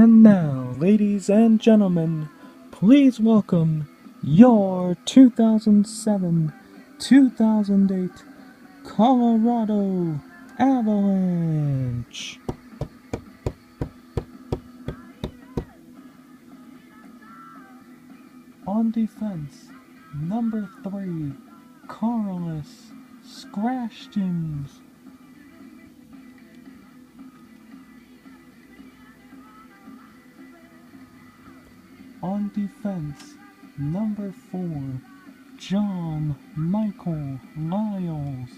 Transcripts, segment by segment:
And now, ladies and gentlemen, please welcome your 2007-2008 Colorado Avalanche. On defense, number 3, Carlos Scratchings. On defense, number 4, John Michael Lyles.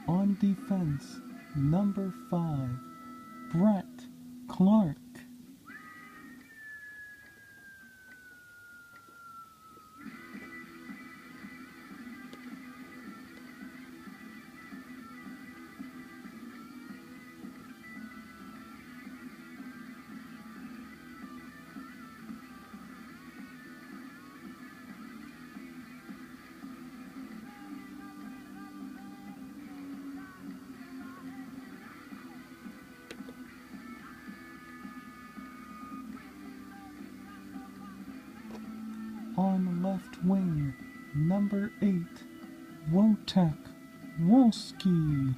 On defense, number 5, Brett Clark. On left wing, number 8, Wojtek Wolski.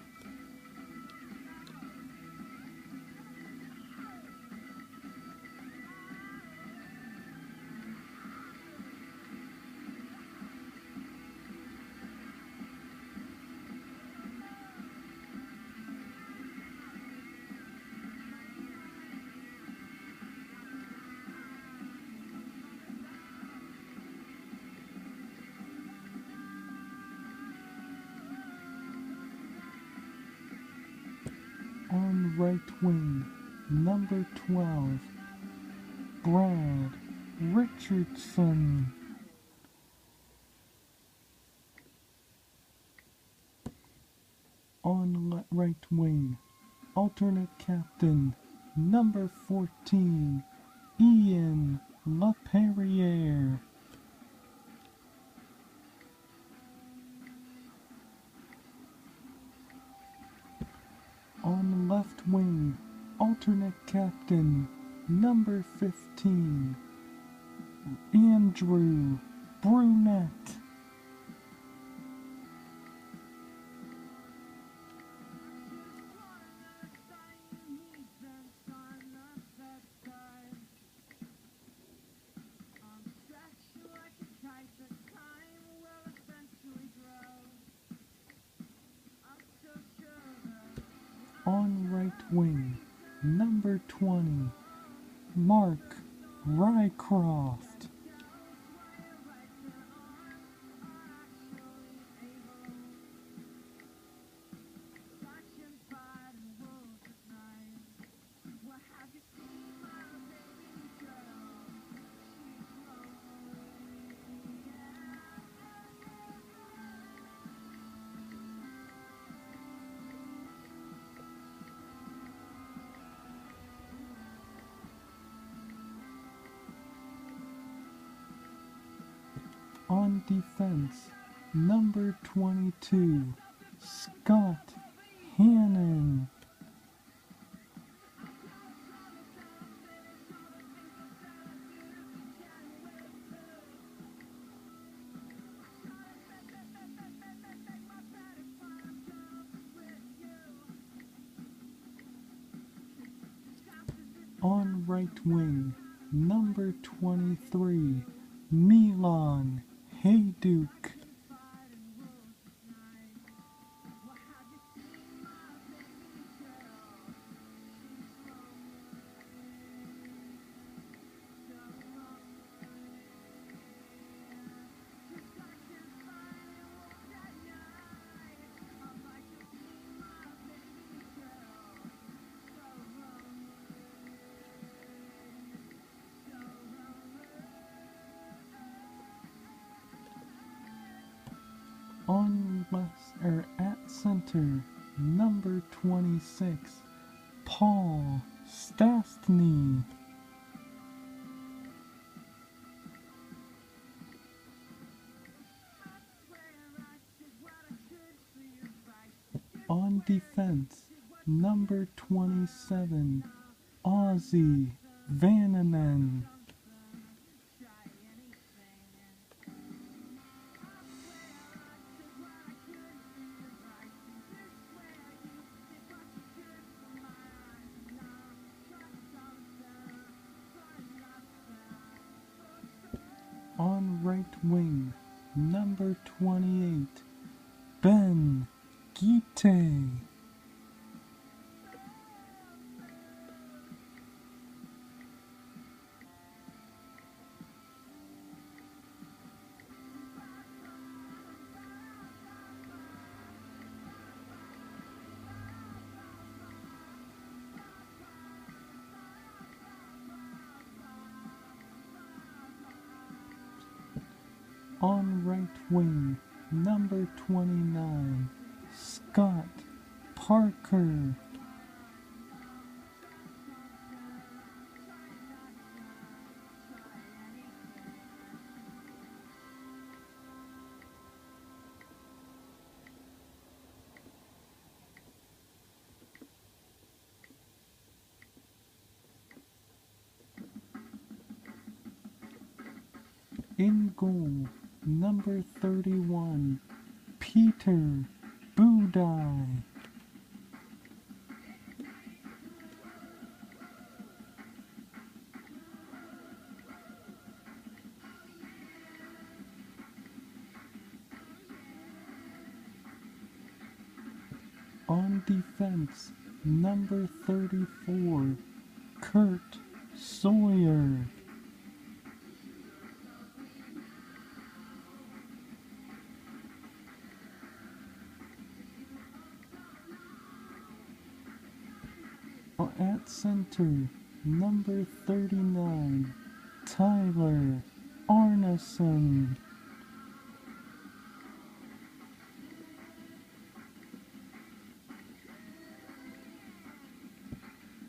On right wing, number 12, Brad Richardson. On right wing, alternate captain, number 14, Ian LaPerriere. On left wing, alternate captain, number 15, Andrew Brunette. On right wing, number 20, Mark Rycroft. On defense, number 22, Scott Hannon. On right wing, number 23, Milan Hayduk. On at center, number 26, Paul Stastny. On defense, number 27, Ozzy Vananen. On right wing, number 28, Ben Guite. On right wing, number 29, Scott Parker. In goal, number 31, Peter Budaj. On defense, number 34, Kurt Sawyer. At center, number 39, Tyler Arneson.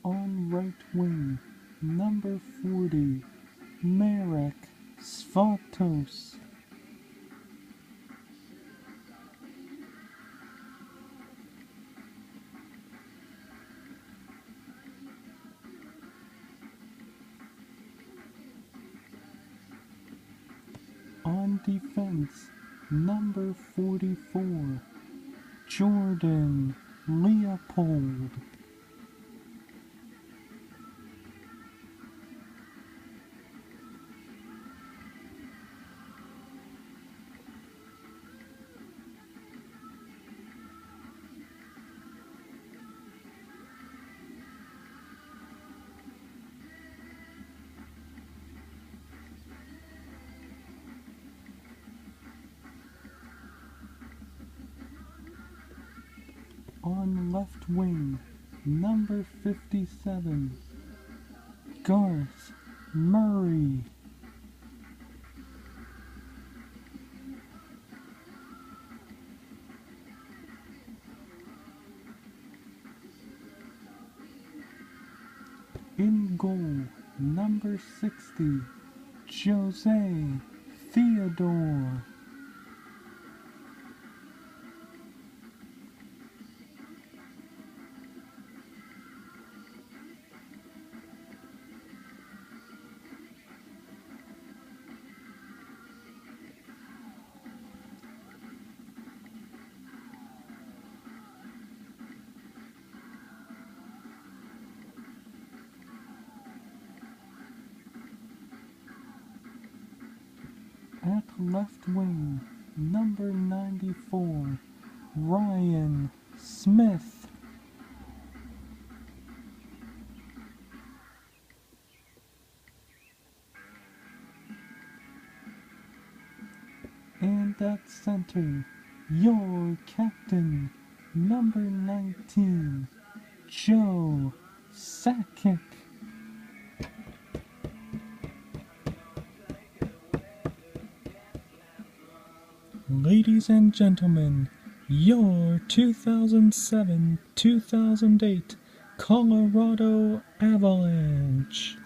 On right wing, number 40, Marek Svatos. On defense, number 44, Jordan Leopold. On left wing, number 57, Garth Murray. In goal, number 60, Jose Theodore. At left wing, number 94, Ryan Smith. And at center, your captain, number 19, Joe Sakic. Ladies and gentlemen, your 2007-2008 Colorado Avalanche.